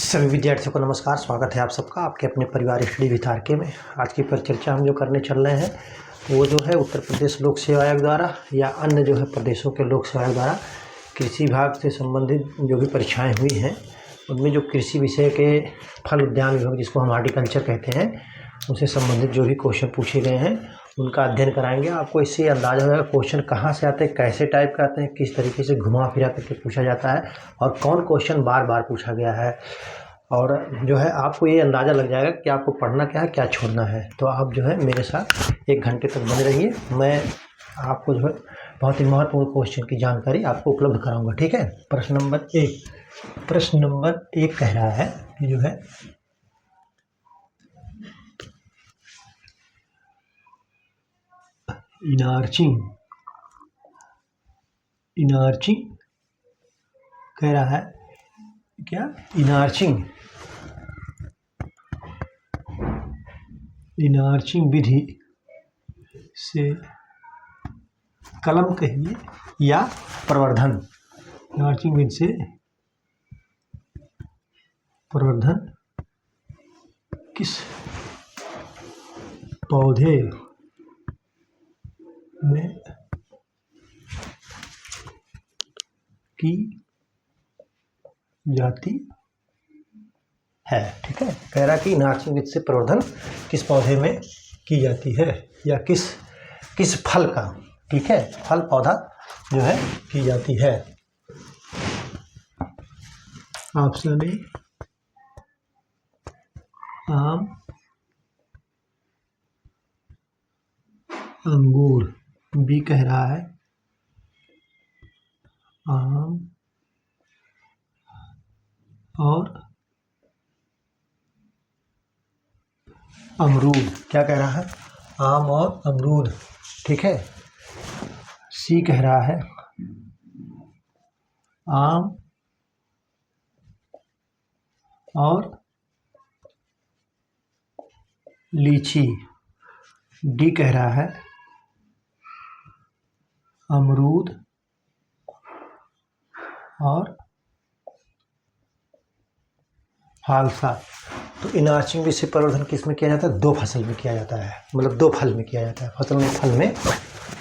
सभी विद्यार्थियों को नमस्कार। स्वागत है आप सबका आपके अपने परिवार स्टडी विद आर.के में। आज की परिचर्चा हम जो करने चल रहे हैं वो जो है उत्तर प्रदेश लोक सेवा आयोग द्वारा या अन्य जो है प्रदेशों के लोक सेवा आयोग द्वारा कृषि विभाग से संबंधित जो भी परीक्षाएं हुई हैं उनमें जो कृषि विषय के फल उद्यान विभाग जिसको हम हॉर्टिकल्चर कहते हैं उनसे संबंधित जो भी क्वेश्चन पूछे गए हैं उनका अध्ययन कराएंगे। आपको इससे अंदाजा हो जाएगा क्वेश्चन कहाँ से आते हैं, कैसे टाइप के आते हैं, किस तरीके से घुमा फिरा करके पूछा जाता है और कौन क्वेश्चन बार बार पूछा गया है। और जो है आपको ये अंदाज़ा लग जाएगा कि आपको पढ़ना क्या है, क्या छोड़ना है। तो आप जो है मेरे साथ 1 घंटे तक बने रहिए। मैं आपको जो है बहुत ही महत्वपूर्ण क्वेश्चन की जानकारी आपको उपलब्ध कराऊंगा। ठीक है। प्रश्न नंबर 1 कह रहा है कि जो है इनार्चिंग कह रहा है क्या, इनार्चिंग विधि से कलम कहिए या प्रवर्धन, इनार्चिंग विधि से प्रवर्धन किस पौधे में की जाती है। ठीक है। कह रहा कि इनार्चिंग विधि से प्रवर्धन किस पौधे में की जाती है या किस फल का, ठीक है, फल पौधा जो है की जाती है। ऑप्शन ए आम, अंगूर। बी कह रहा है आम और अमरूद। क्या कह रहा है, आम और अमरूद। ठीक है। सी कह रहा है आम और लीची। डी कह रहा है अमरूद और फालसा। तो इनार्चिंग विधि से प्रवर्धन किस में किया जाता है, 2 फसल में किया जाता है, मतलब 2 फल में किया जाता है। फल में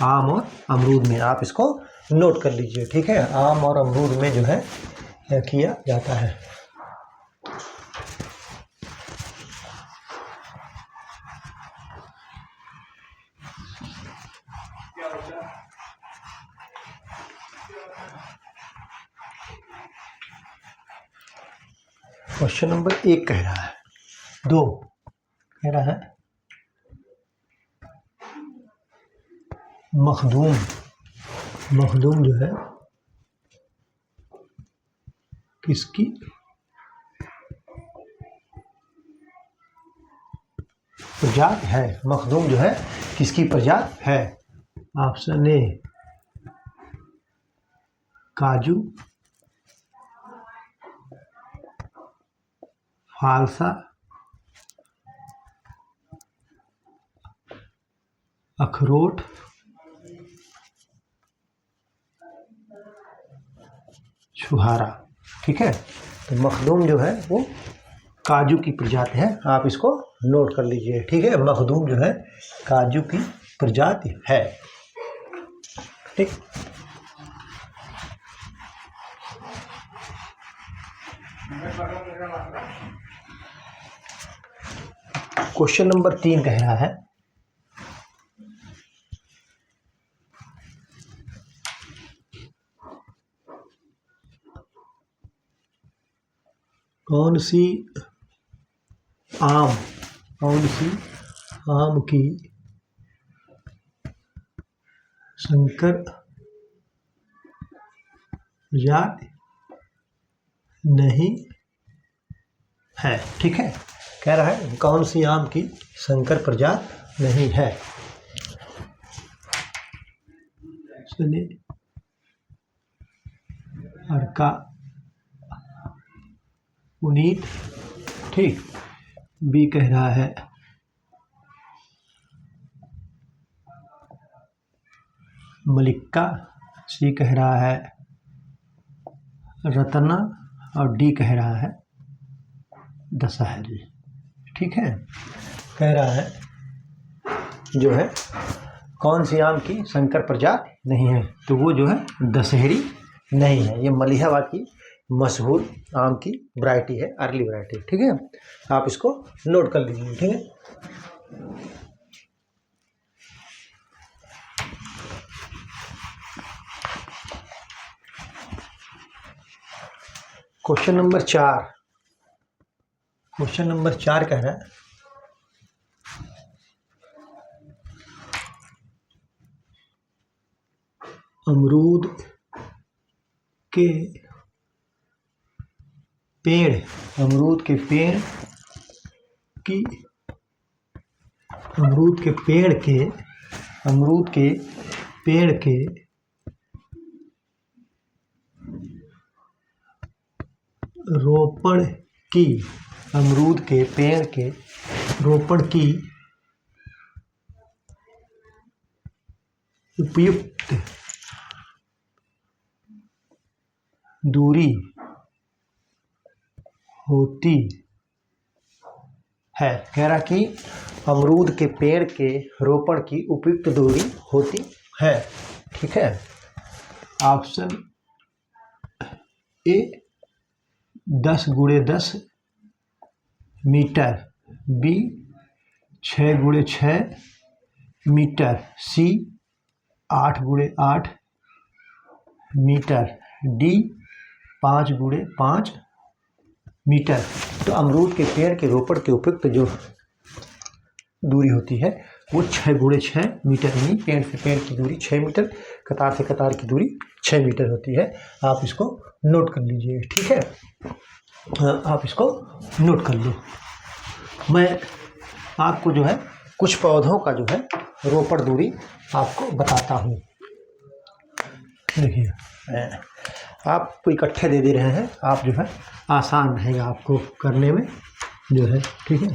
आम और अमरूद में। आप इसको नोट कर लीजिए। ठीक है। आम और अमरूद में जो है किया जाता है। क्वेश्चन नंबर 1 कह रहा है 2 कह रहा है मखदूम जो है किसकी प्रजाति है। मखदूम जो है किसकी प्रजाति है। ऑप्शन ए काजू, फालसा, अखरोट, छुहारा। ठीक है। तो मखदूम जो है वो काजू की प्रजाति है। आप इसको नोट कर लीजिए। ठीक है। मखदूम जो है काजू की प्रजाति है। ठीक। क्वेश्चन नंबर 3 कह रहा है कौन सी आम की संकर प्रजाति नहीं है। ठीक है। कह रहा है कौन सी आम की संकर प्रजाति नहीं है। चलिए अर्का, पुनीत। ठीक। बी कह रहा है मलिक्का। सी कह रहा है रत्ना और डी कह रहा है दशहरी। ठीक है, कह रहा है जो है कौन सी आम की संकर प्रजाति नहीं है, तो वो जो है दशहरी नहीं है। ये मलिहाबाद की मशहूर आम की वैरायटी है, अर्ली वैरायटी। ठीक है, आप इसको नोट कर लीजिए। ठीक है, क्वेश्चन नंबर 4। क्वेश्चन नंबर 4 कह रहा है अमरूद के पेड़ की अमरूद के पेड़ के रोपण की अमरूद के पेड़ के रोपण की उपयुक्त दूरी होती है। कह रहा कि अमरूद के पेड़ के रोपण की उपयुक्त दूरी होती है। ठीक है, option A 10x10 metre, B 6x6 metre, C 8x8 metre, D 5x5 metre. तो अमरूद के पेड़ के रोपण के उपयुक्त जो दूरी होती है वो 6x6 मीटर, यानी पेड़ से पेड़ की दूरी 6 मीटर, कतार से कतार की दूरी 6 मीटर होती है। आप इसको नोट कर लीजिए। ठीक है, आप इसको नोट कर लो। मैं आपको जो है कुछ पौधों का जो है रोपण दूरी आपको बताता हूँ। देखिए, आपको इकट्ठे दे रहे हैं, आप जो है आसान रहेगा आपको करने में जो है। ठीक है,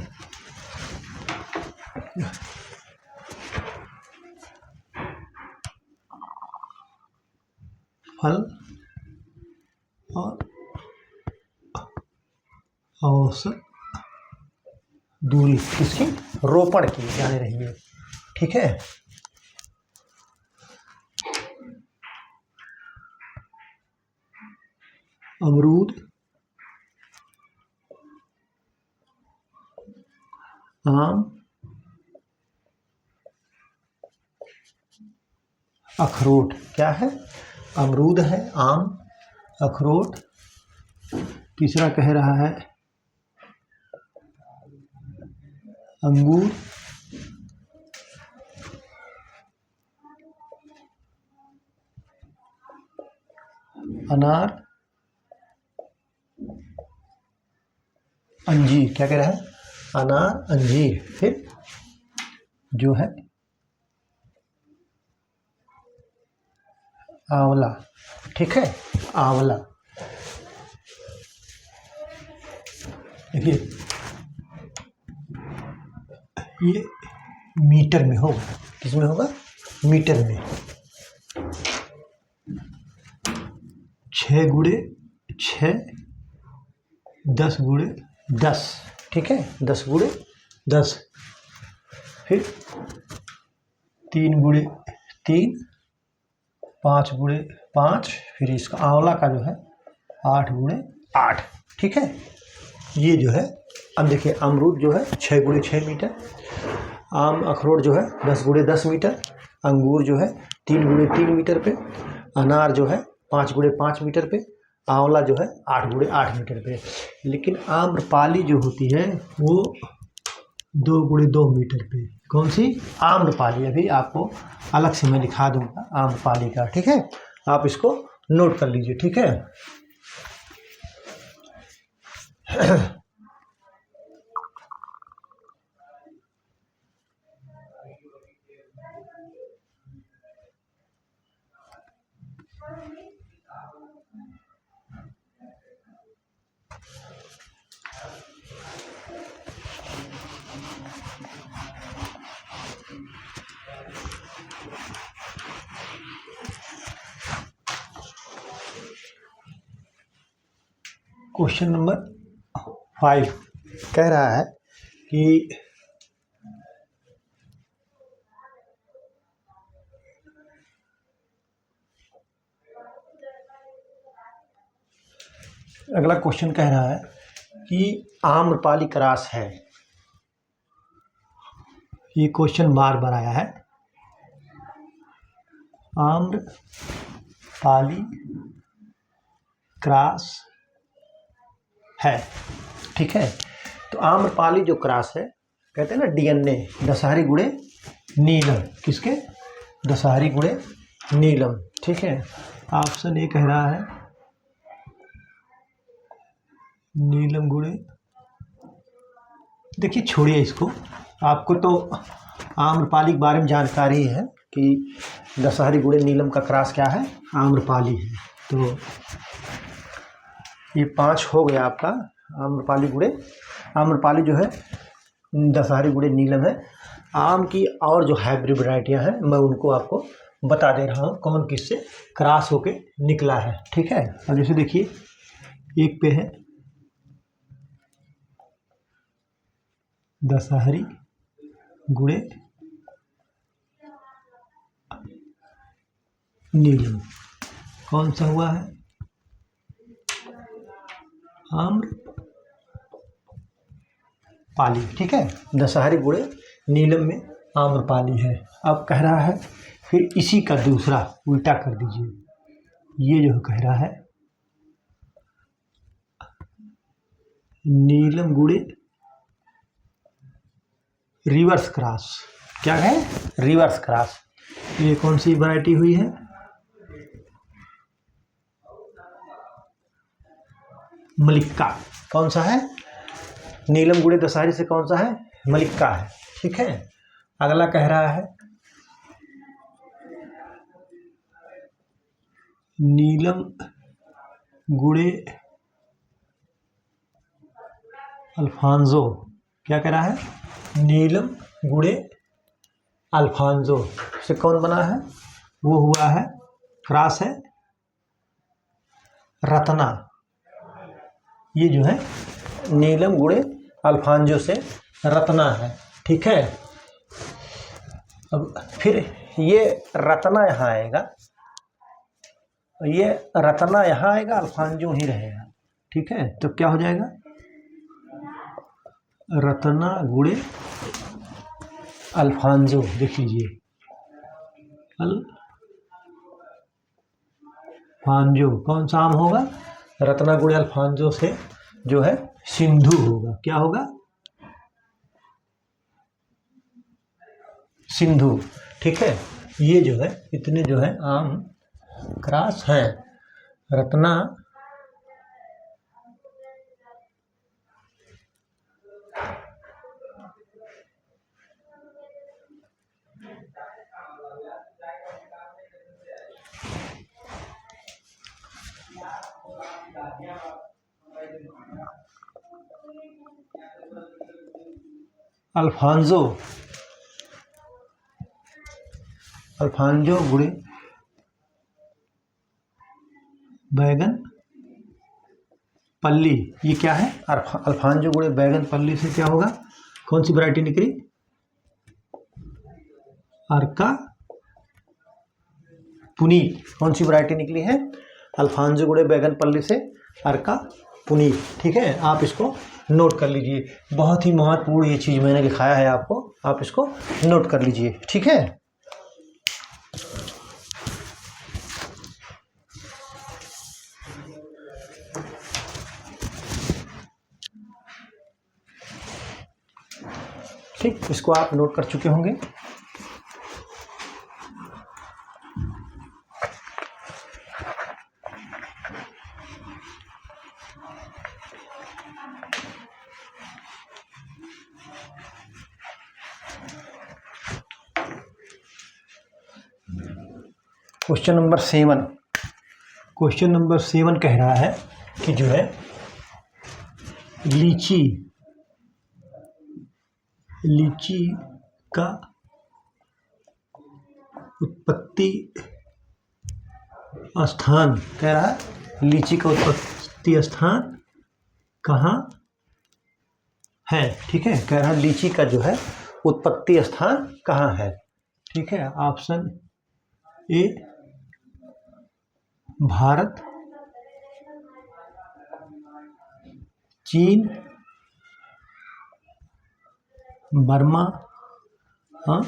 फल और औसत दूरी इसकी रोपण की जाने रही है। ठीक है, अमरूद, आम, अखरोट। क्या है? अमरूद है, आम, अखरोट। तीसरा कह रहा है अंगूर, अनार, अंजीर। क्या कह रहा है? अनार, अंजीर। फिर जो है आंवला। ठीक है, आंवला। देखिए, ये मीटर में होगा। किसमें होगा? मीटर में। 6x6, 10x10। ठीक है, 10x10। फिर 3x3, 5x5। फिर इसका आंवला का जो है 8x8। ठीक है, ये जो है। अब देखिए, अमरूद जो है 6x6 मीटर, आम अखरोट जो है 10x10 मीटर, अंगूर जो है 3x3 मीटर पे, अनार जो है 5x5 मीटर पे, आंवला जो है 8x8 मीटर पे। लेकिन आम्रपाली जो होती है वो 2x2 मीटर पे। कौन सी? आम्रपाली। अभी आपको अलग से मैं दिखा दूंगा आम्रपाली का। ठीक है, आप इसको नोट कर लीजिए। ठीक है, क्वेश्चन नंबर 5। कह रहा है कि अगला क्वेश्चन कह रहा है कि आम्रपाली क्रॉस है। ये क्वेश्चन बार बार आया है। आम्रपाली क्रॉस है, ठीक है। तो आम्रपाली जो क्रॉस है, कहते हैं ना डीएनए दशहरी गुणे नीलम, किसके? दशहरी गुणे नीलम, ठीक है। ऑप्शन ए कह रहा है नीलम गुणे, देखिए छोड़िए इसको, आपको तो आम्रपाली के बारे में जानकारी है कि दशहरी गुणे नीलम का क्रॉस क्या है? आम्रपाली है। तो ये 5 हो गया आपका आम्रपाली गुणे। आम्रपाली जो है दशहरी गुणे नीलम है। आम की और जो हाइब्रिड वैरायटियाँ हैं मैं उनको आपको बता दे रहा हूँ कौन किससे क्रॉस होके निकला है, ठीक है। अब जैसे देखिए एक पे है दशहरी गुणे नीलम, कौन सा हुआ है? आम्रपाली, ठीक है। दशहरी गुणे नीलम में आम्रपाली है। अब कह रहा है फिर इसी का दूसरा उल्टा कर दीजिए। ये जो कह रहा है नीलम गुणे रिवर्स क्रॉस, क्या है? Reverse cross. ये कौन सी वैरायटी हुई है? मलिक्का। कौन सा है? नीलम गुणे दशहरी से कौन सा है? मलिक्का है, ठीक है। अगला कह रहा है नीलम गुणे अल्फांजो, क्या कह रहा है? नीलम गुणे अल्फांजो से कौन बना है? वो हुआ है क्रॉस है रत्ना। ये जो है नीलम गुणे अल्फांजो से रत्ना है, ठीक है। अब फिर ये रत्ना यहाँ आएगा, ये रत्ना यहाँ आएगा, अल्फांजो ही रहेगा, ठीक है। तो क्या हो जाएगा? रत्ना गुणे अल्फांजो, देख लीजिए अल्फांजो कौन सा आम होगा? रत्ना गुणे अल्फांजो से जो है सिंधु होगा। क्या होगा? सिंधु, ठीक है। ये जो है इतने जो है आम क्रॉस हैं। रत्ना अल्फांजो, अल्फांजो गुणे बैगन पल्ली, ये क्या है? अल्फांजो गुणे बैगन पल्ली से क्या होगा? कौन सी वैरायटी निकली? अर्का पुनीत। कौन सी वैरायटी निकली है? अल्फांजो गुणे बैगन पल्ली से अर्का पुनीत, ठीक है। आप इसको नोट कर लीजिए, बहुत ही महत्वपूर्ण ये चीज़ मैंने लिखाया है आपको, आप इसको नोट कर लीजिए, ठीक है। ठीक, इसको आप नोट कर चुके होंगे। क्वेश्चन नंबर 7, क्वेश्चन नंबर 7 कह रहा है कि जो है लीची का उत्पत्ति स्थान, कह रहा है लीची का उत्पत्ति स्थान कहाँ है। ठीक है, कह रहा लीची का जो है उत्पत्ति स्थान कहाँ है। ठीक है, ऑप्शन ए भारत, चीन, बर्मा, हाँ,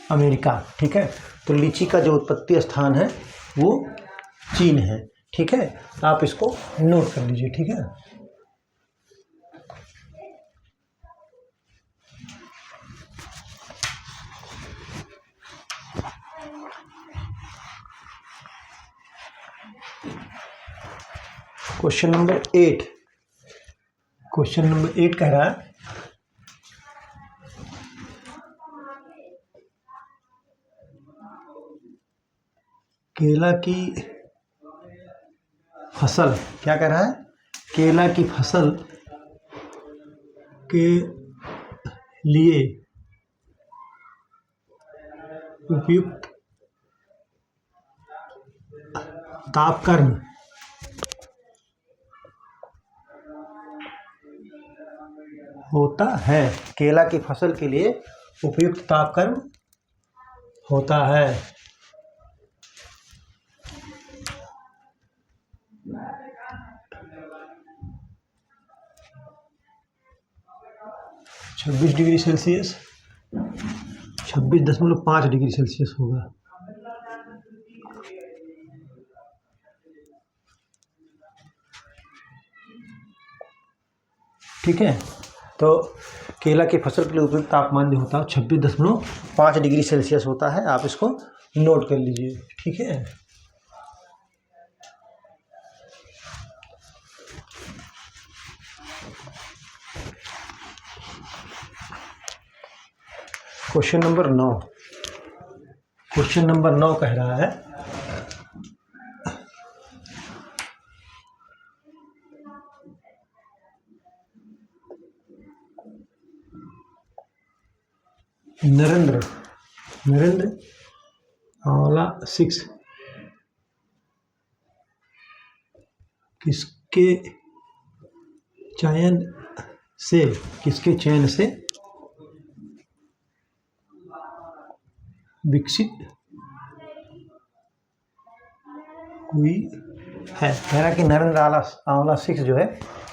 अमेरिका। ठीक है, तो लीची का जो उत्पत्ति स्थान है वो चीन है। ठीक है, आप इसको नोट कर लीजिए। ठीक है, क्वेश्चन नंबर 8। क्वेश्चन नंबर 8 कह रहा है केला की फसल, क्या कह रहा है, केला की फसल के लिए उपयुक्त तापक्रम होता है। केला की फसल के लिए उपयुक्त तापक्रम होता है। छब्बीस डिग्री सेल्सियस, 26.5 डिग्री सेल्सियस होगा। ठीक है, तो केला की फसल के लिए उपयुक्त तापमान जो होता है 26.5 डिग्री सेल्सियस होता है। आप इसको नोट कर लीजिए। ठीक है, क्वेश्चन नंबर 9। क्वेश्चन नंबर 9 कह रहा है नरेंद्र आंवला 6 किसके चयन से विकसित हुई है। कह रहा कि नरेंद्र आंवला 6 जो है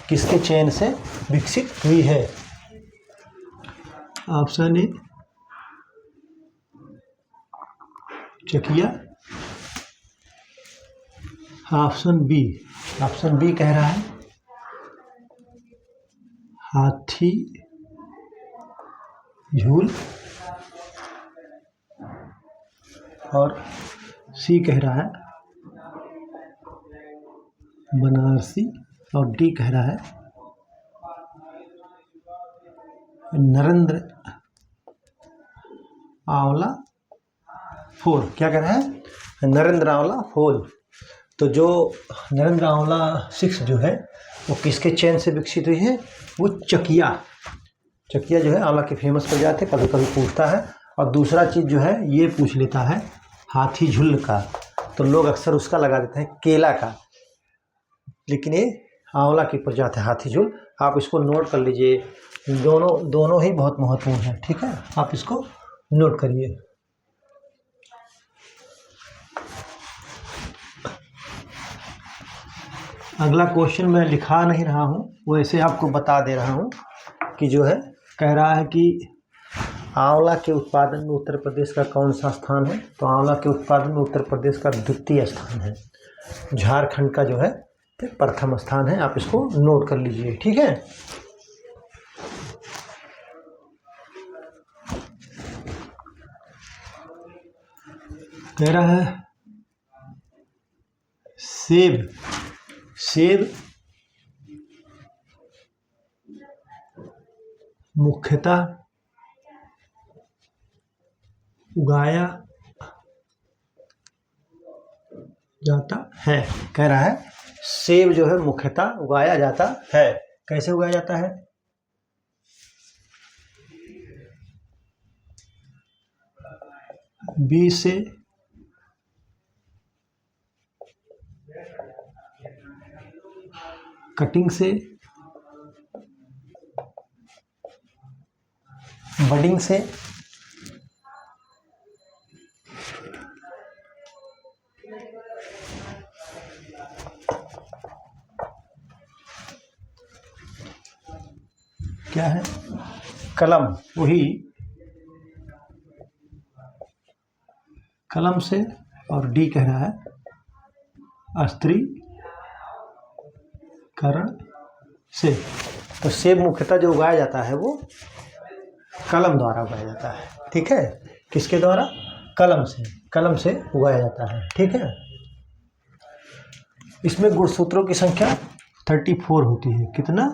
किसके चयन से विकसित हुई है। Option A Chakiya, option B कह रहा है हाथी झूल, और सी कह रहा है बनारसी, और डी कह रहा है नरेंद्र आंवला 4। क्या कह रहा है, नरेंद्र आंवला 4। तो जो नरेंद्र आंवला 6 जो है वो किसके चयन से विकसित हुई है, वो चकिया जो है आंवला की फेमस प्रजाति, कभी कभी पूछता है। और दूसरा चीज़ जो है ये पूछ लेता है हाथी झुल्ल का, तो लोग अक्सर उसका लगा देते हैं केला का, लेकिन ये आंवला की प्रजाति है हाथी झुल्ल। आप इसको नोट कर लीजिए, दोनों ही बहुत महत्वपूर्ण है। ठीक है, आप इसको नोट करिए। अगला क्वेश्चन मैं लिखा नहीं रहा हूँ, वैसे आपको बता दे रहा हूँ कि जो है कह रहा है कि आंवला के उत्पादन में उत्तर प्रदेश का कौन सा स्थान है। तो आंवला के उत्पादन में उत्तर प्रदेश का द्वितीय स्थान है। झारखंड का जो है प्रथम स्थान है। आप इसको नोट कर लीजिए। ठीक है, कह रहा है सेब मुख्यतः उगाया जाता है। कह रहा है सेब जो है मुख्यतः उगाया जाता है। कैसे उगाया जाता है, बीज से कटिंग से, बडिंग से, क्या है, कलम, वही कलम से, और डी कह रहा है स्त्रीकरण से। तो सेब मुख्यतः जो उगाया जाता है वो कलम द्वारा उगाया जाता है, ठीक है। किसके द्वारा? कलम से उगाया जाता है, ठीक है। इसमें गुणसूत्रों की संख्या 34 होती है। कितना?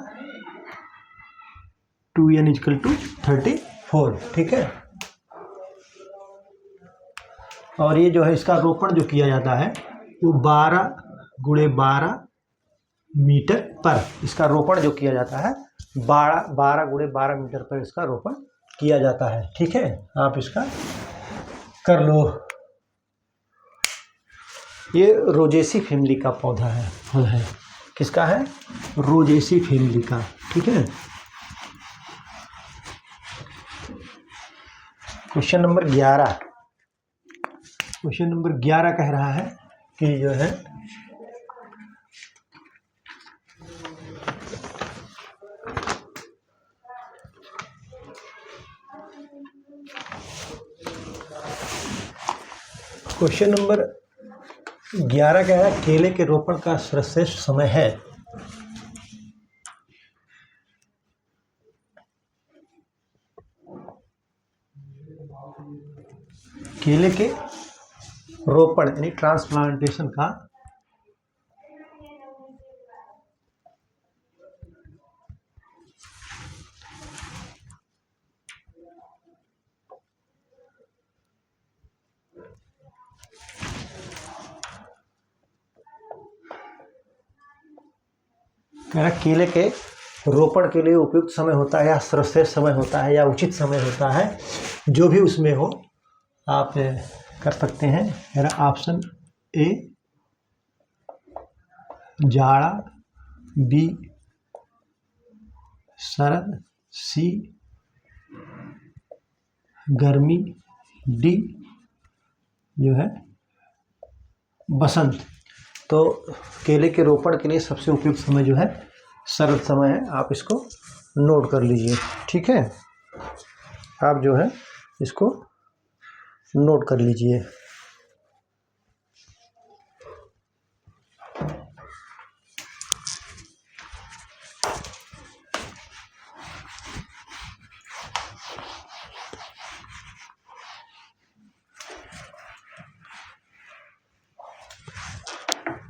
2n = 34, ठीक है। और ये जो है इसका रोपण जो किया जाता है वो 12 × 12 मीटर पर, इसका रोपण जो किया जाता है 12 × 12 मीटर पर इसका रोपण किया जाता है, ठीक है। आप इसका कर लो। ये रोजेसी फैमिली का पौधा है, फल है। किसका है? रोजेसी फैमिली का, ठीक है। क्वेश्चन नंबर 11 कह रहा है कि जो है क्वेश्चन नंबर 11 कह रहा है केले के रोपण का सर्वश्रेष्ठ समय है। केले के रोपण यानी ट्रांसप्लांटेशन का कह रहा केले के रोपण के लिए उपयुक्त समय होता है या सर्वश्रेष्ठ समय होता है या उचित समय होता है, जो भी उसमें हो आप कर सकते हैं। कह रहा ऑप्शन ए जाड़ा, बी शरद, सी गर्मी, डी जो है बसंत। तो केले के रोपण के लिए सबसे उपयुक्त समय जो है शरद समय है। आप इसको नोट कर लीजिए, ठीक है। आप जो है इसको नोट कर लीजिए।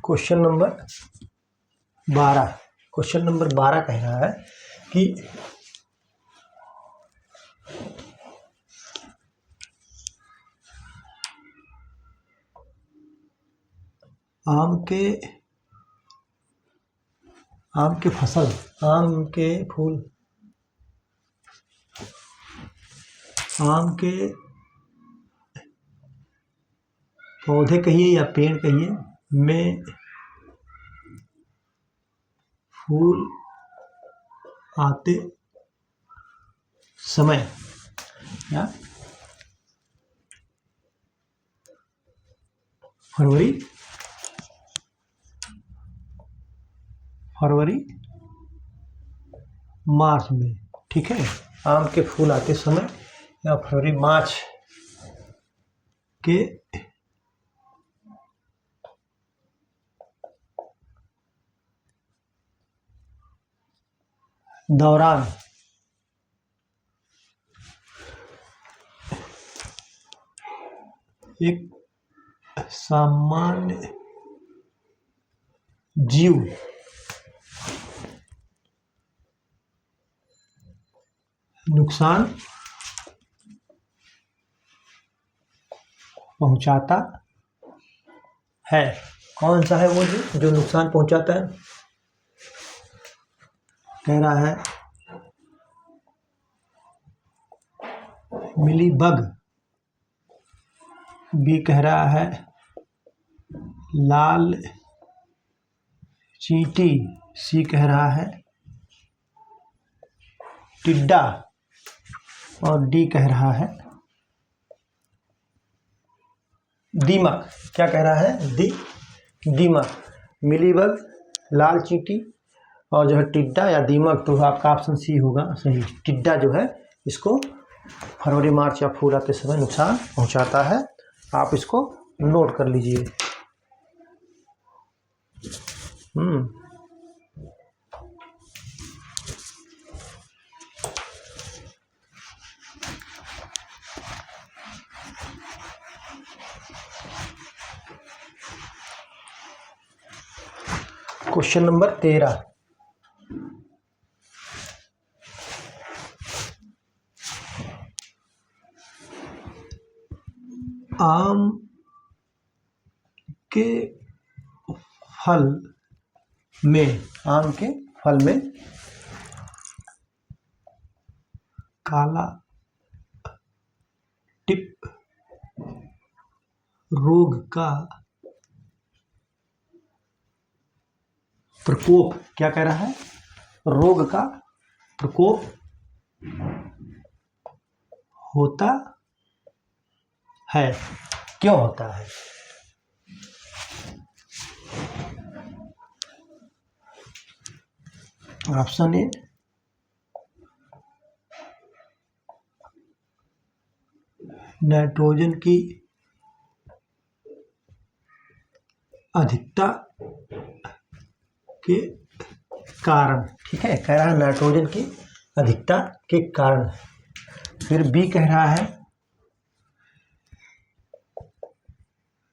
क्वेश्चन नंबर 12 कह रहा है कि आम के फसल, आम के फूल, आम के पौधे कहिए या पेड़ कहिए में फूल आते समय या फरवरी मार्च में, ठीक है। आम के फूल आते समय या फरवरी मार्च के दौरान एक सामान्य जीव नुकसान पहुंचाता है। कौन सा है वो जो नुकसान पहुंचाता है? कह रहा है मिलीबग, बी कह रहा है लाल चींटी, सी कह रहा है टिड्डा और डी कह रहा है दीमक। क्या कह रहा है? दीमक। मिलीबग, लाल चींटी और जो है टिड्डा या दीमक, तो आपका ऑप्शन सी होगा सही। टिड्डा जो है इसको फरवरी मार्च या फूल आते समय नुकसान पहुंचाता है। आप इसको नोट कर लीजिए। Question number 13। आम के फल में काला टिप रोग का प्रकोप, क्या कह रहा है? रोग का प्रकोप होता है। क्यों होता है? ऑप्शन ए नाइट्रोजन की अधिकता के कारण। ठीक है, कह रहा है नाइट्रोजन की अधिकता के कारण। फिर बी कह रहा है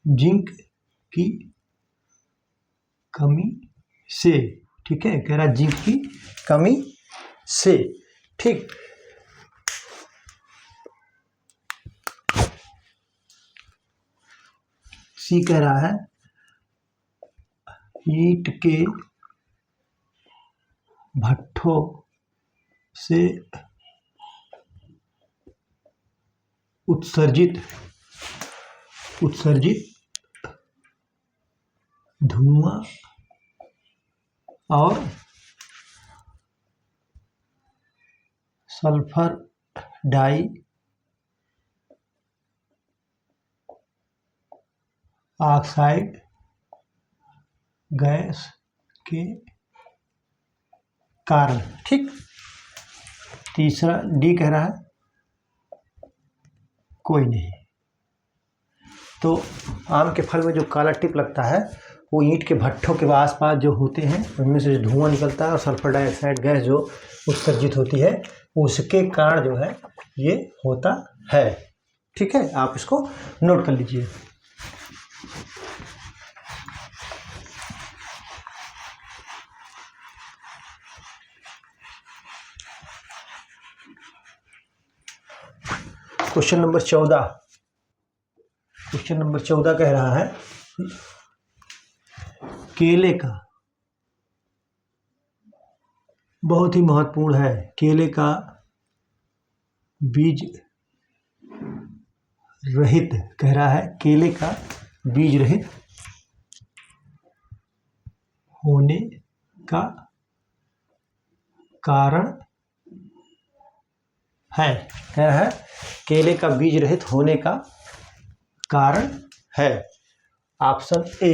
जिंक की कमी से। ठीक है, कह रहा है जिंक की कमी से। ठीक, सी कह रहा है ईंट के भट्ठों से उत्सर्जित धुआं और सल्फर डाई ऑक्साइड गैस के कारण। ठीक, तीसरा डी कह रहा है कोई नहीं। तो आम के फल में जो काला टिप लगता है वो ईंट के भट्ठों के आसपास जो होते हैं उनमें से जो धुआं निकलता है और सल्फर डाइऑक्साइड गैस जो उत्सर्जित होती है उसके कारण जो है ये होता है। ठीक है, आप इसको नोट कर लीजिए। Question number 14। क्वेश्चन नंबर 14 कह रहा है केले का, बहुत ही महत्वपूर्ण है, केले का बीज रहित, कह रहा है केले का बीज रहित होने का कारण है। कह रहा है केले का बीज रहित होने का कारण है। ऑप्शन ए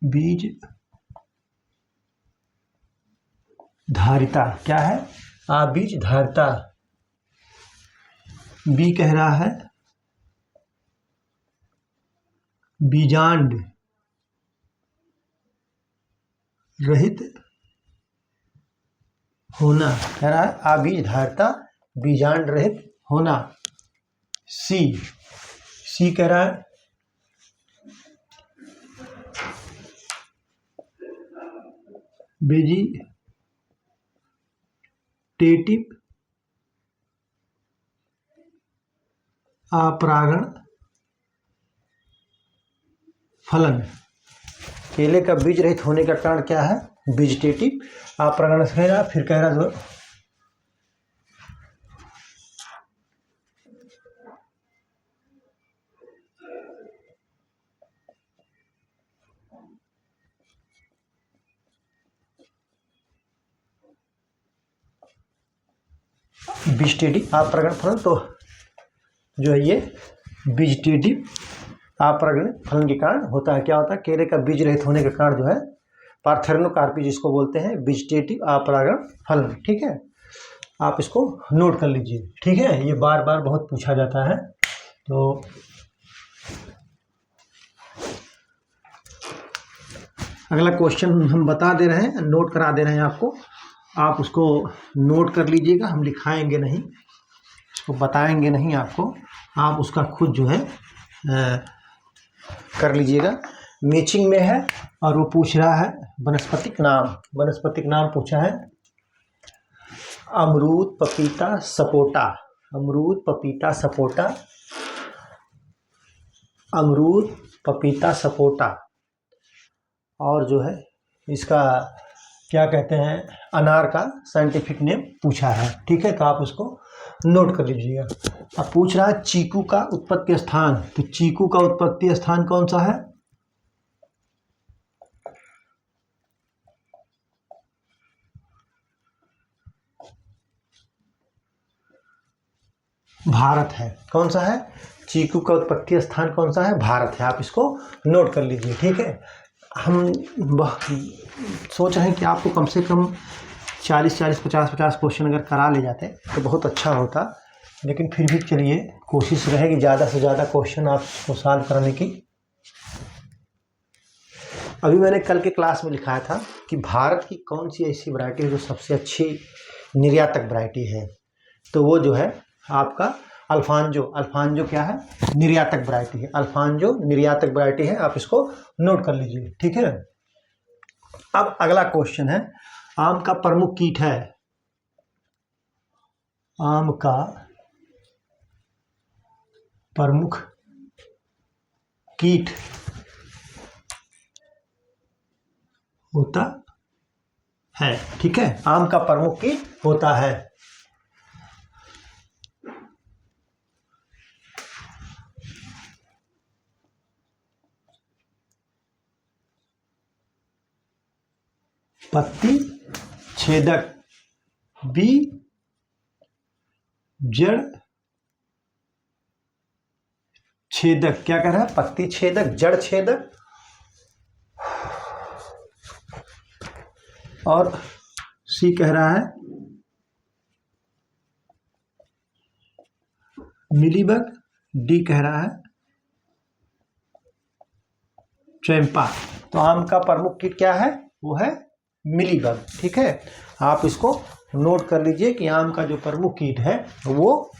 बीज धारिता। क्या है? बीज धारिता। बी कह रहा है बीजांड रहित होना। कह रहा है बीज धारिता बीजांड रहित होना। सी कह रहा है वेजिटेटिव अपरागण फलन। केले का बीज रहित होने का कारण क्या है? वेजिटेटिव अपरागण। फिर कह रहा है वेजिटेटिव अपरागण फलन, तो जो है ये वेजिटेटिव अपरागण फलन के कारण होता है। क्या होता है? केले का बीज रहित होने के कारण जो है पार्थेनोकार्पी जिसको बोलते हैं वेजिटेटिव अपरागण फलन। ठीक है, आप इसको नोट कर लीजिए। ठीक है, ये बार बार बहुत पूछा जाता है। तो अगला क्वेश्चन हम बता दे रहे हैं, नोट करा दे रहे हैं आपको, आप उसको नोट कर लीजिएगा। हम लिखाएंगे नहीं, इसको बताएंगे नहीं आपको, आप उसका खुद जो है कर लीजिएगा। मैचिंग में है और वो पूछ रहा है वनस्पतिक नाम। वनस्पतिक नाम पूछा है अमरूद, पपीता, सपोटा। अमरूद, पपीता, सपोटा। अमरूद, पपीता, सपोटा। और जो है इसका क्या कहते हैं, अनार का साइंटिफिक नेम पूछा है। ठीक है, तो आप उसको नोट कर लीजिएगा। अब पूछ रहा है चीकू का उत्पत्ति स्थान, तो चीकू का उत्पत्ति स्थान कौन सा है? भारत है। कौन सा है? चीकू का उत्पत्ति स्थान कौन सा है? भारत है। आप इसको नोट कर लीजिए। ठीक है, हम सोच रहे हैं कि आपको कम से कम 40-40, 50-50 क्वेश्चन अगर करा ले जाते तो बहुत अच्छा होता, लेकिन फिर भी चलिए कोशिश रहेगी ज़्यादा से ज़्यादा क्वेश्चन आपको सॉल्व कराने की। अभी मैंने कल के क्लास में लिखाया था कि भारत की कौन सी ऐसी वैरायटी है जो सबसे अच्छी निर्यातक वैरायटी है, तो वो जो है आपका अल्फांजो। अल्फांजो क्या है? निर्यातक वैरायटी है। अल्फांजो निर्यातक वैरायटी है, आप इसको नोट कर लीजिए। ठीक है, अब अगला क्वेश्चन है, आम का प्रमुख कीट है। आम का प्रमुख कीट होता है। ठीक है, आम का प्रमुख कीट होता है पत्ती छेदक, बी जड़ छेदक। क्या कह रहा है? पत्ती छेदक, जड़ छेदक और सी कह रहा है मिलीबग, डी कह रहा है चैंपा। तो आम का प्रमुख कीट क्या है? वो है मिलीबग। ठीक है, आप इसको नोट कर लीजिए कि आम का जो प्रमुख कीट है वो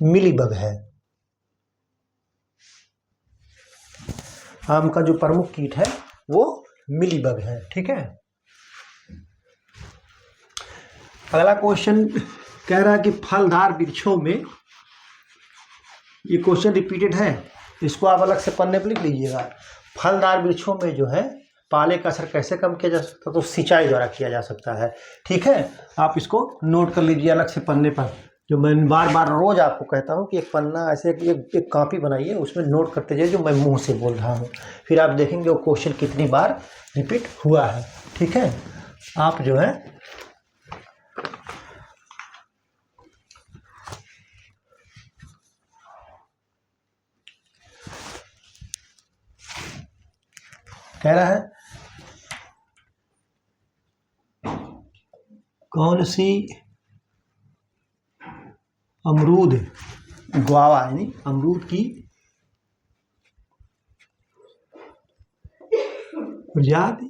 मिलीबग है। आम का जो प्रमुख कीट है वो मिलीबग है। ठीक है, अगला क्वेश्चन कह रहा है कि फलदार वृक्षों में, ये क्वेश्चन रिपीटेड है, इसको आप अलग से पन्ने पर लिख लीजिएगा। फलदार वृक्षों में जो है पाले का असर कैसे कम किया जा सकता है? तो सिंचाई द्वारा किया जा सकता है। ठीक है, आप इसको नोट कर लीजिए अलग से पन्ने पर। जो मैं बार बार रोज आपको कहता हूँ कि एक पन्ना ऐसे एक कॉपी बनाइए, उसमें नोट करते जाइए जो मैं मुंह से बोल रहा हूँ, फिर आप देखेंगे वो क्वेश्चन कितनी बार रिपीट हुआ है। ठीक है, आप जो है कह रहा है कौन सी अमरूद, ग्वावा यानी अमरूद की प्रजाति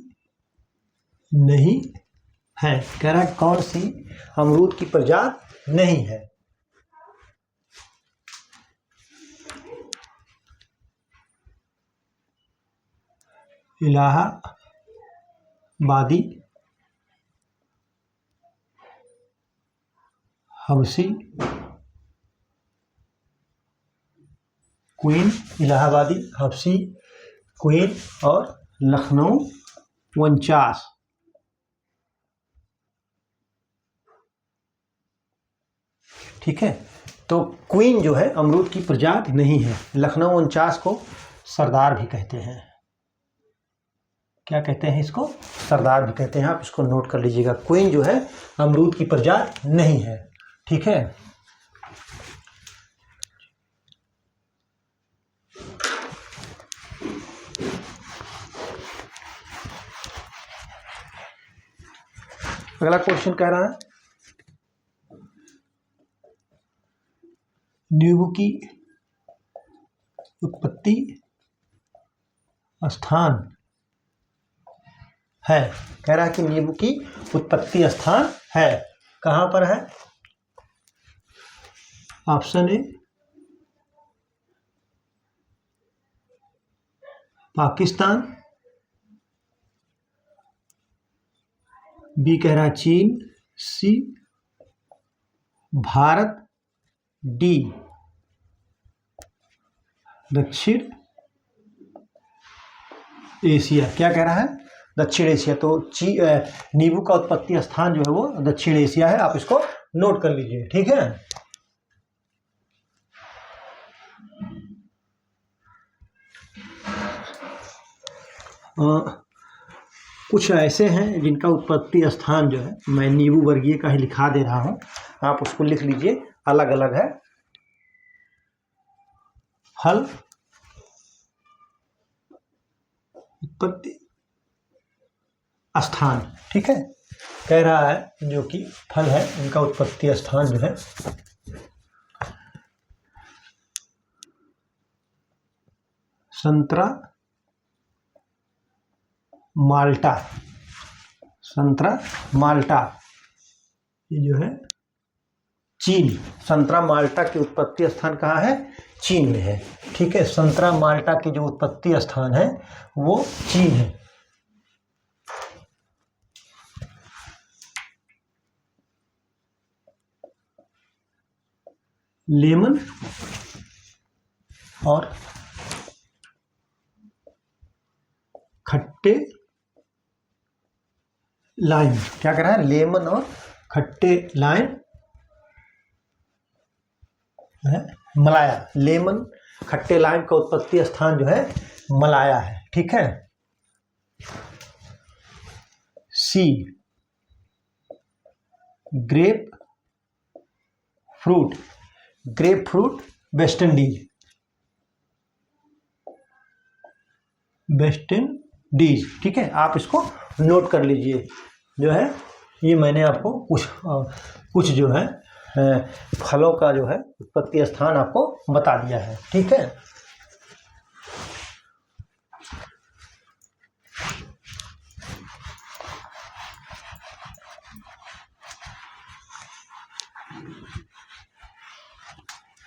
नहीं है। कह रहा है कौन सी अमरूद की प्रजाति नहीं है। इलाहाबादी, हबसी, क्वीन। इलाहाबादी, हबसी, क्वीन और लखनऊ 49। ठीक है, तो क्वीन जो है अमरूद की प्रजाति नहीं है। लखनऊ 49 को सरदार भी कहते हैं। क्या कहते हैं इसको? सरदार भी कहते हैं। आप इसको नोट कर लीजिएगा। क्वीन जो है अमरूद की प्रजाति नहीं है। ठीक है। अगला क्वेश्चन कह रहा है नींबू की उत्पत्ति स्थान है। कह रहा है कि नींबू की उत्पत्ति स्थान है, कहाँ पर है? ऑप्शन ए पाकिस्तान, बी कह रहा है चीन, सी भारत, डी दक्षिण एशिया। क्या कह रहा है? दक्षिण एशिया। तो नींबू का उत्पत्ति स्थान जो है वो दक्षिण एशिया है, आप इसको नोट कर लीजिए, ठीक है। कुछ ऐसे हैं जिनका उत्पत्ति स्थान जो है, मैं नींबू वर्गीय का ही लिखा दे रहा हूं, आप उसको लिख लीजिए, अलग अलग है। फल उत्पत्ति स्थान, ठीक है। कह रहा है जो कि फल है उनका उत्पत्ति स्थान जो है संतरा, माल्टा, संतरा माल्टा, ये जो है चीन। संतरा माल्टा की उत्पत्ति स्थान कहाँ है? चीन में है, ठीक है। संतरा माल्टा की जो उत्पत्ति स्थान है वो चीन है। लेमन और खट्टे लाइम। क्या कह रहा है? लेमन और खट्टे लाइम है मलाया। लेमन खट्टे लाइम का उत्पत्ति स्थान जो है मलाया है, ठीक है। C grapefruit, grapefruit West Indies, West Indies, ठीक है। आप इसको नोट कर लीजिए। जो है ये मैंने आपको कुछ जो है फलों का जो है उत्पत्ति स्थान आपको बता दिया है, ठीक है।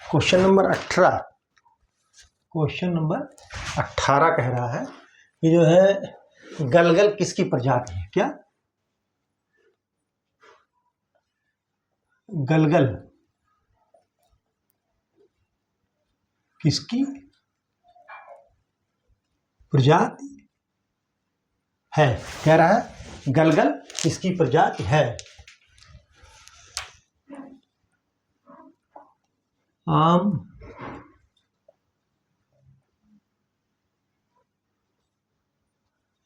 क्वेश्चन नंबर 18, क्वेश्चन नंबर 18 कह रहा है कि जो है गलगल किसकी प्रजाति है? क्या गलगल किसकी प्रजाति है? कह रहा है गलगल किसकी प्रजाति है? आम,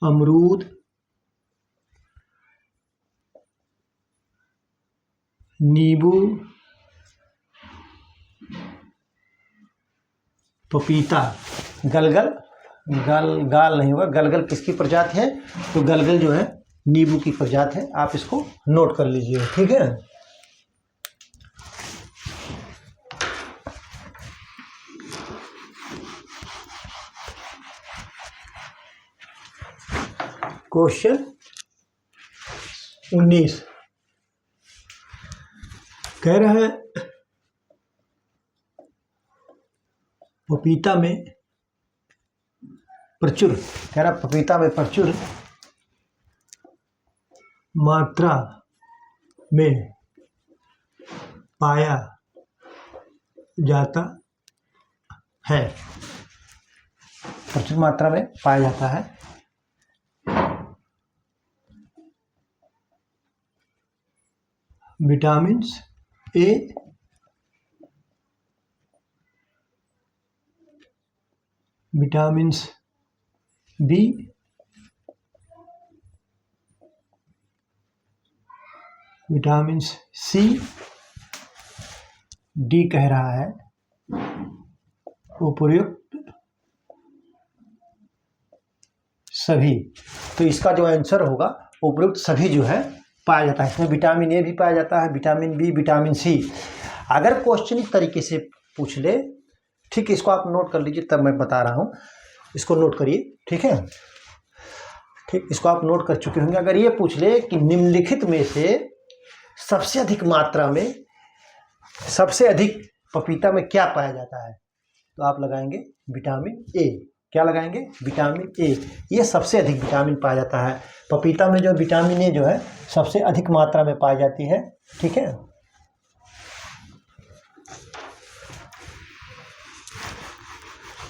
अमरूद, नींबू, पपीता। गलगल गाल नहीं होगा, गलगल किसकी प्रजाति है? तो गलगल जो है नींबू की प्रजाति है, आप इसको नोट कर लीजिए, ठीक है। क्वेश्चन 19 कह रहा है पपीता में प्रचुर, कह रहा पपीता में प्रचुर मात्रा में पाया जाता है, प्रचुर मात्रा में पाया जाता है vitamins A, vitamins B, vitamins C D कह रहा है उपर्युक्त सभी। तो इसका जो आंसर होगा उपर्युक्त सभी जो है पाया जाता है। इसमें विटामिन ए भी पाया जाता है, विटामिन बी, विटामिन सी। अगर क्वेश्चन इस तरीके से पूछ ले, ठीक, इसको आप नोट कर लीजिए, तब मैं बता रहा हूँ, इसको नोट करिए, ठीक है। ठीक, इसको आप नोट कर चुके होंगे। अगर ये पूछ ले कि निम्नलिखित में से सबसे अधिक मात्रा में, सबसे अधिक पपीता में क्या पाया जाता है, तो आप लगाएंगे विटामिन ए। क्या लगाएंगे? Vitamin A. ये सबसे अधिक विटामिन पाया जाता है पपीता में। जो विटामिन ए जो है सबसे अधिक मात्रा में पाई जाती है, ठीक है।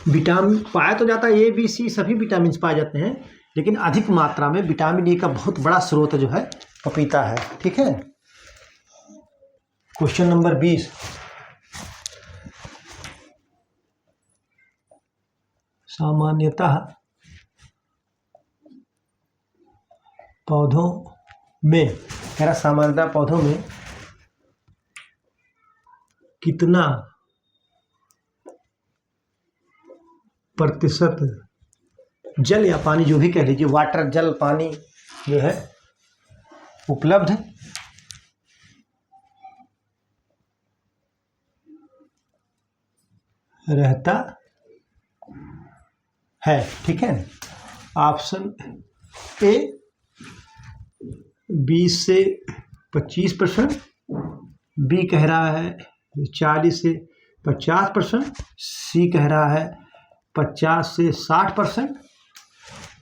विटामिन पाया तो जाता है, ए बी सी सभी विटामिन पाए जाते हैं, लेकिन अधिक मात्रा में विटामिन ए का बहुत बड़ा स्रोत जो है पपीता है, ठीक है। क्वेश्चन नंबर 20, सामान्यतः पौधों में, कह रहा सामान्यतः पौधों में कितना प्रतिशत जल या पानी, जो भी कह लीजिए, वाटर, जल, पानी जो है उपलब्ध रहता है, ठीक है। ऑप्शन ए 20 से 25%, बी कह रहा है 40 से 50%, सी कह रहा है 50 से 60%,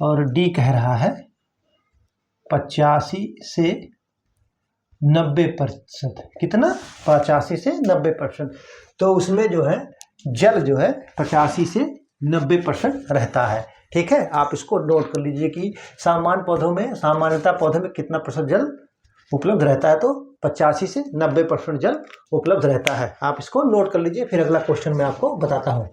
और डी कह रहा है 85 से 90%। कितना? 85 से 90%। तो उसमें जो है जल जो है 85 से 90% रहता है, ठीक है। आप इसको नोट कर लीजिए कि सामान्य पौधों में, सामान्यतः पौधों में कितना प्रतिशत जल उपलब्ध रहता है, तो 85 से 90% जल उपलब्ध रहता है। आप इसको नोट कर लीजिए, फिर अगला क्वेश्चन मैं आपको बताता हूँ।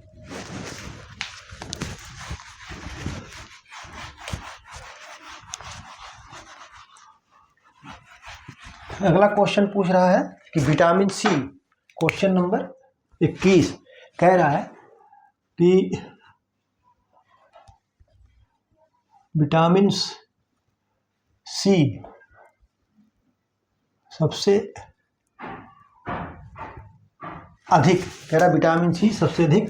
अगला क्वेश्चन पूछ रहा है कि विटामिन सी, क्वेश्चन नंबर 21 कह रहा है कि विटामिन सी सबसे अधिक, कह रहा विटामिन सी सबसे अधिक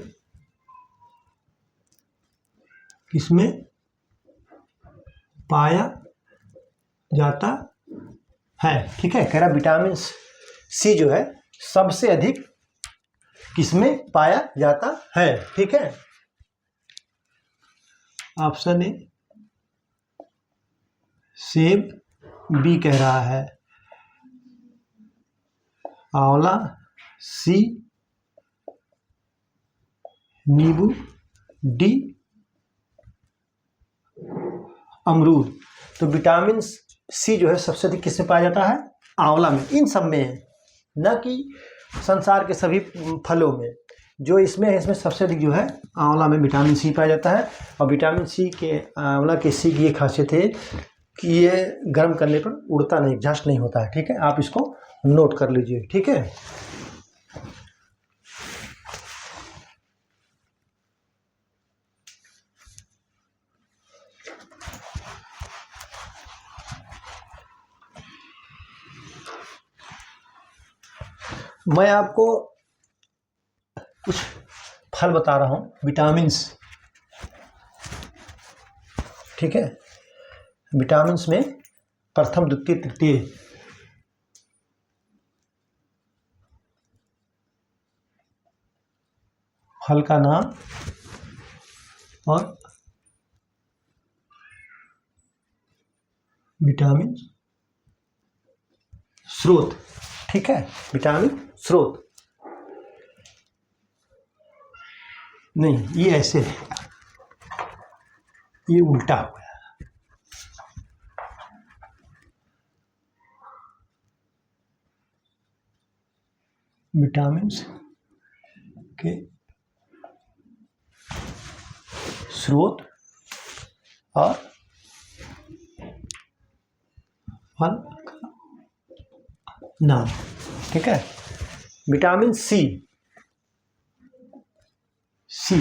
किसमें पाया जाता है, ठीक है। कह रहा विटामिन सी जो है सबसे अधिक किसमें पाया जाता है, ठीक है। ऑप्शन ए सेब, बी कह रहा है आंवला, सी नींबू, डी अमरूद। तो विटामिन सी जो है सबसे अधिक किसमें पाया जाता है? आंवला में। इन सब में है, न कि संसार के सभी फलों में। जो इसमें है, इसमें सबसे अधिक जो है आंवला में विटामिन सी पाया जाता है। और विटामिन सी के, आंवला के सी की ये खासियत है कि ये गर्म करने पर उड़ता नहीं, एग्जॉस्ट नहीं होता है, ठीक है। आप इसको नोट कर लीजिए, ठीक है। मैं आपको कुछ फल बता रहा हूँ, विटामिन्स, ठीक है। विटामिन्स में प्रथम, द्वितीय, तृतीय फल का नाम और विटामिन स्रोत, ठीक है। विटामिन स्रोत नहीं, ये ऐसे है, ये उल्टा हो गया। विटामिन्स के स्रोत और फल का नाम, ठीक है। Vitamin C, C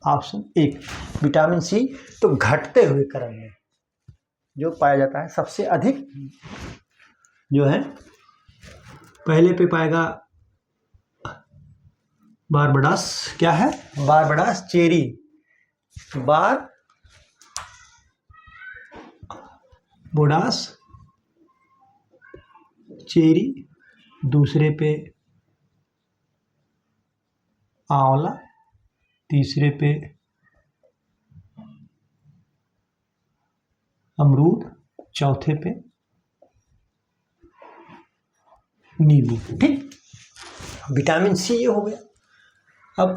option 1 vitamin C तो घटते हुए क्रम में जो पाया जाता है सबसे अधिक जो है पहले पे पाएगा बारबडास, क्या है बारबडास चेरी, बारबोडास चेरी, दूसरे पे आंवला, तीसरे पे अमरूद, चौथे पे नींबू। ठीक, विटामिन सी ये हो गया। अब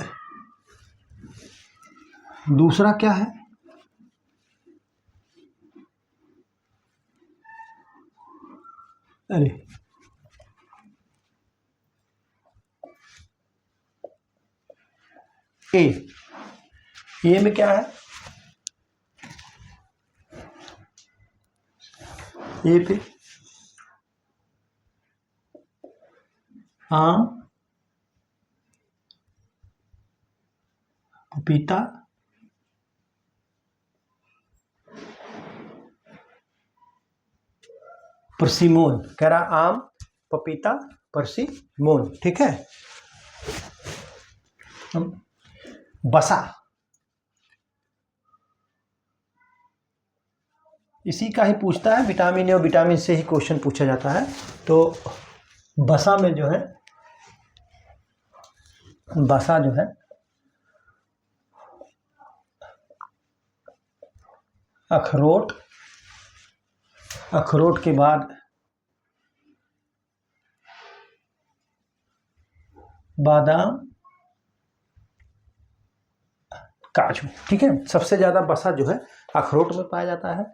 दूसरा क्या है, अरे ए में क्या है, ए पे आम, पपीता, परसिमोन, कह रहा आम, पपीता, परसिमोन। ठीक है, बसा, इसी का ही पूछता है, विटामिन ए और विटामिन से ही क्वेश्चन पूछा जाता है। तो बसा में जो है, बसा जो है अखरोट, अखरोट के बाद बादाम, काजू। ठीक है, सबसे ज़्यादा बसा जो है अखरोट में पाया जाता है,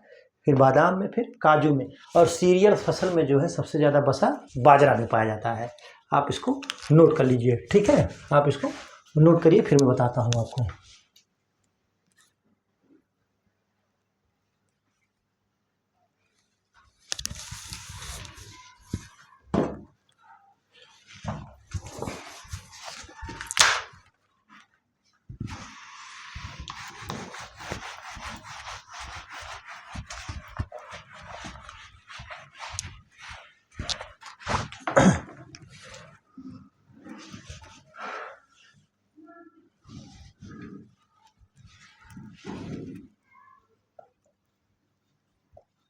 फिर बादाम में, फिर काजू में, और सीरियल फसल में जो है सबसे ज़्यादा बसा बाजरा में पाया जाता है। आप इसको नोट कर लीजिए। ठीक है, आप इसको नोट करिए, फिर मैं बताता हूँ आपको।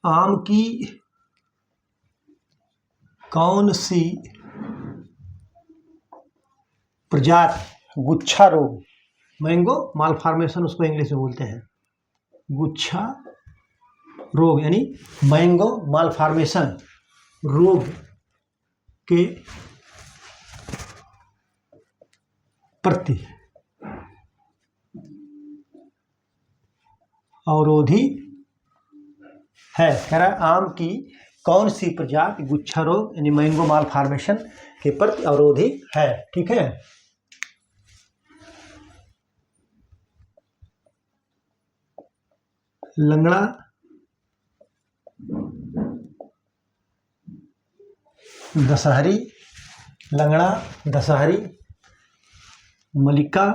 आम की कौन सी प्रजाति गुच्छा रोग, मैंगो मालफॉर्मेशन उसको इंग्लिश में बोलते हैं, गुच्छा रोग यानी मैंगो मालफॉर्मेशन रोग के प्रति अवरोधी है। कह रहा है आम की कौन सी प्रजाति गुच्छा रोग यानी मैंगो मालफॉर्मेशन के प्रति अवरोधी है। ठीक है, लंगड़ा, दशहरी, लंगड़ा, दशहरी, मलिका,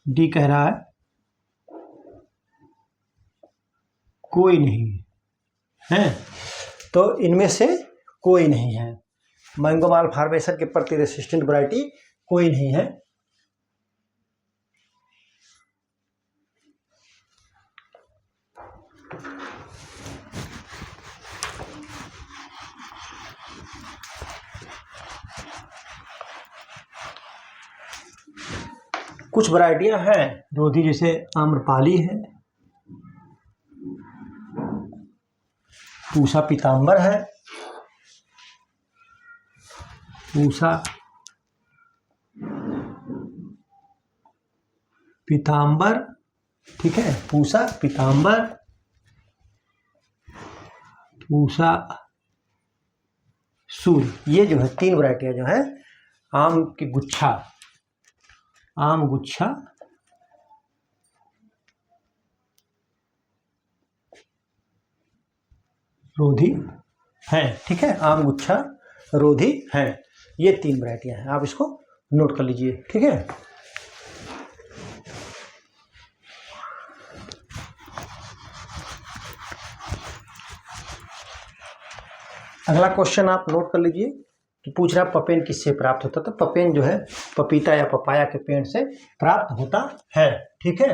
डी कह रहा है कोई नहीं है, तो इनमें से कोई नहीं है, मैंगो मालफॉर्मेशन के प्रति रेसिस्टेंट वैरायटी कोई नहीं है। कुछ वैरायटियां हैं रोधी, जैसे आम्रपाली है, पूसा पीताम्बर है, पूसा पीताम्बर। ठीक है, पूसा पीताम्बर, पूसा सूर्य, ये जो है 3 वैरायटियां जो है आम की गुच्छा, आम गुच्छा रोधी हैं, ठीक है, आम गुच्छा रोधी हैं। ये 3 वैरायटियां हैं, आप इसको नोट कर लीजिए, ठीक है। अगला क्वेश्चन आप नोट कर लीजिए कि पूछ रहा पपेन किससे प्राप्त होता है। तो पपेन जो है पपीता या पपाया के पेड़ से प्राप्त होता है, ठीक है।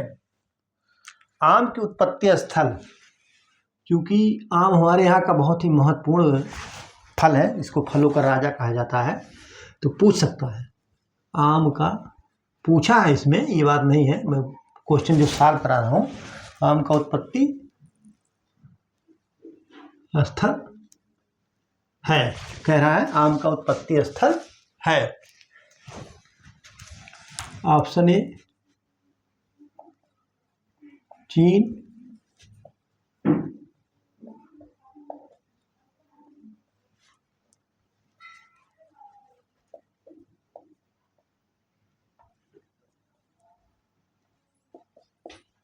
आम की उत्पत्ति स्थल, क्योंकि आम हमारे यहाँ का बहुत ही महत्वपूर्ण फल है, इसको फलों का राजा कहा जाता है, तो पूछ सकता है आम का, पूछा है इसमें, ये बात नहीं है, मैं क्वेश्चन जो सॉल्व करा रहा हूँ। आम का उत्पत्ति स्थल है, कह रहा है आम का उत्पत्ति स्थल है। ऑप्शन ए चीन,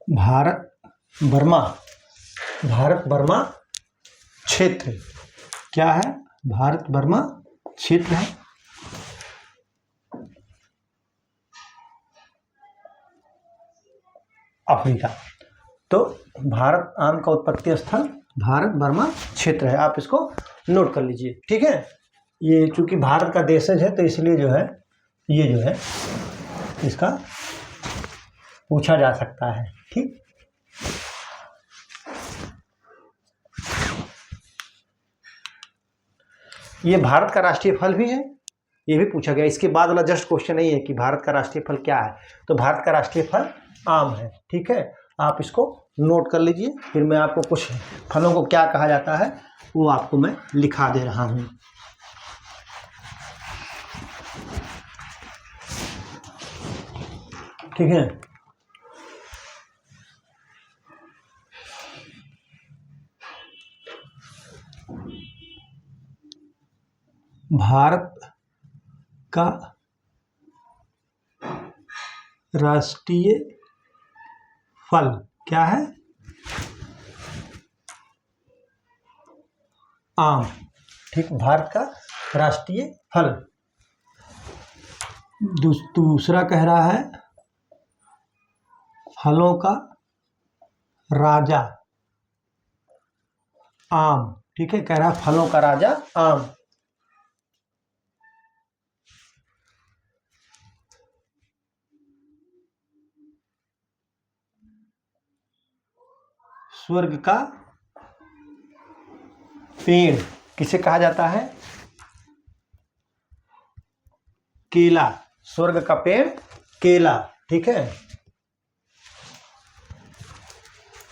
भारत बर्मा, भारत बर्मा क्षेत्र, क्या है, भारत बर्मा क्षेत्र है। अफ्रीका। तो भारत आम का उत्पत्ति स्थल भारत बर्मा क्षेत्र है, आप इसको नोट कर लीजिए, ठीक है। ये चूंकि भारत का देशज है तो इसलिए जो है ये जो है इसका पूछा जा सकता है, ठीक। ये भारत का राष्ट्रीय फल भी है, ये भी पूछा गया। इसके बाद वाला जस्ट क्वेश्चन नहीं है कि भारत का राष्ट्रीय फल क्या है, तो भारत का राष्ट्रीय फल आम है, ठीक है। आप इसको नोट कर लीजिए, फिर मैं आपको कुछ फलों को क्या कहा जाता है वो आपको मैं लिखा दे रहा हूँ। ठीक है, भारत का राष्ट्रीय फल क्या है, आम, ठीक। भारत का राष्ट्रीय फल। दूसरा कह रहा है फलों का राजा आम, ठीक है, कह रहा है फलों का राजा आम। स्वर्ग का पेड़ किसे कहा जाता है, केला, स्वर्ग का पेड़ केला, ठीक है।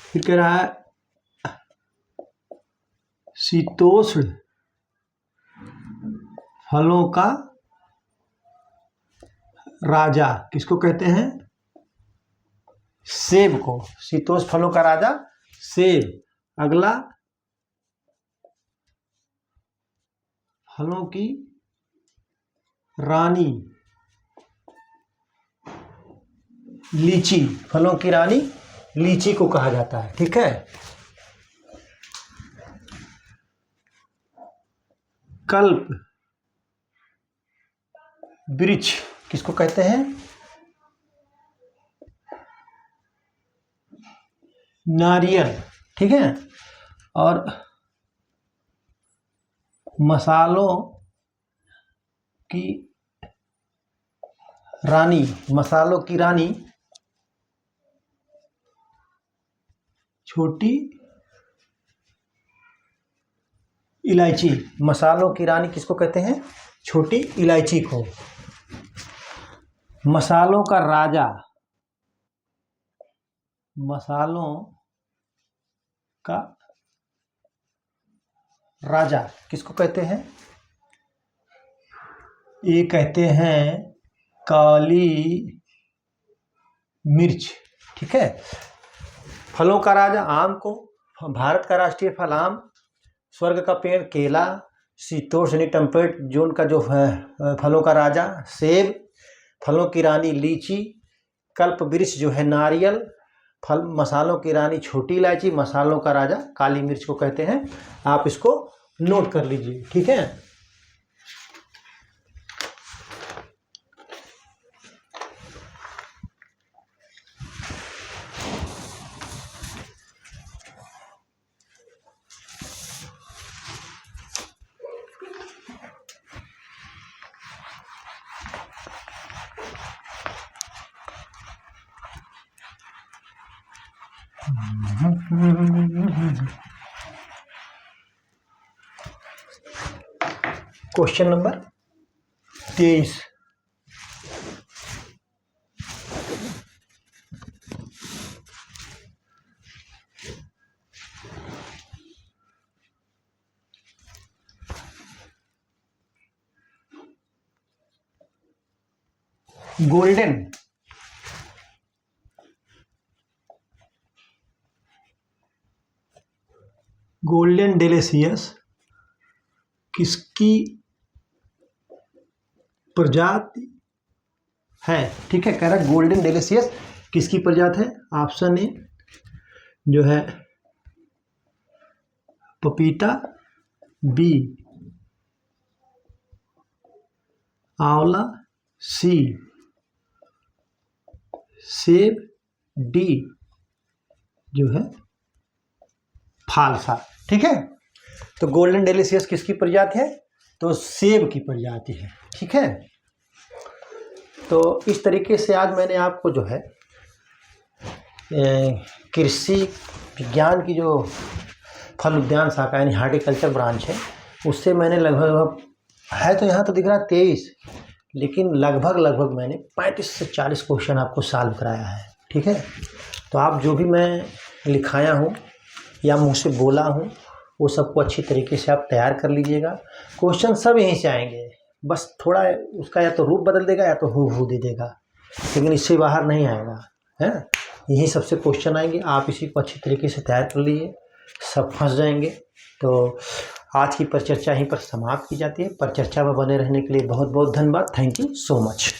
फिर कह रहा है शीतोष्ण फलों का राजा किसको कहते हैं, सेब को, शीतोष्ण फलों का राजा सेब। अगला फलों की रानी लीची, फलों की रानी लीची को कहा जाता है, ठीक है। कल्प वृक्ष किसको कहते हैं, नारियल, ठीक है। और मसालों की रानी, मसालों की रानी छोटी इलायची, मसालों की रानी किसको कहते हैं, छोटी इलायची को। मसालों का राजा, मसालों का राजा किसको कहते हैं, ये कहते हैं काली मिर्च, ठीक है। फलों का राजा आम को, भारत का राष्ट्रीय फल आम, स्वर्ग का पेड़ केला, शीतोष्ण टेम्परेट जोन का जो है फलों का राजा सेब, फलों की रानी लीची, कल्प वृक्ष जो है नारियल, मसालों की रानी छोटी इलायची, मसालों का राजा काली मिर्च को कहते हैं। आप इसको नोट कर लीजिए, ठीक है। Question number 23। गोल्डन डेलिशियस किसकी प्रजाति है? ठीक है, कह रहा है गोल्डन डेलिशियस किसकी प्रजाति है? ऑप्शन ए जो है पपीता, बी आंवला, सी सेब, डी जो है फालसा। ठीक है, तो गोल्डन डेलिशियस किसकी प्रजाति है? तो सेब की प्रजाति है। ठीक है, तो इस तरीके से आज मैंने आपको जो है कृषि विज्ञान की जो फल उद्यान शाखा यानी हार्टिकल्चर ब्रांच है, उससे मैंने लगभग है तो यहाँ तो दिख रहा है 23, लेकिन लगभग मैंने 35 से 40 क्वेश्चन आपको सॉल्व कराया है। ठीक है, तो आप जो भी मैं लिखाया हूँ या मुँह से बोला हूँ वो सबको अच्छी तरीके से आप तैयार कर लीजिएगा। क्वेश्चन सब यहीं से आएंगे, बस थोड़ा उसका या तो रूप बदल देगा या तो हू दे देगा, लेकिन इससे बाहर नहीं आएगा, है। यही सबसे क्वेश्चन आएंगे, आप इसी को अच्छी तरीके से तैयार कर लीजिए, सब फंस जाएंगे। तो आज की परिचर्चा यहीं पर समाप्त की जाती है। परिचर्चा में बने रहने के लिए बहुत बहुत धन्यवाद। Thank you so much.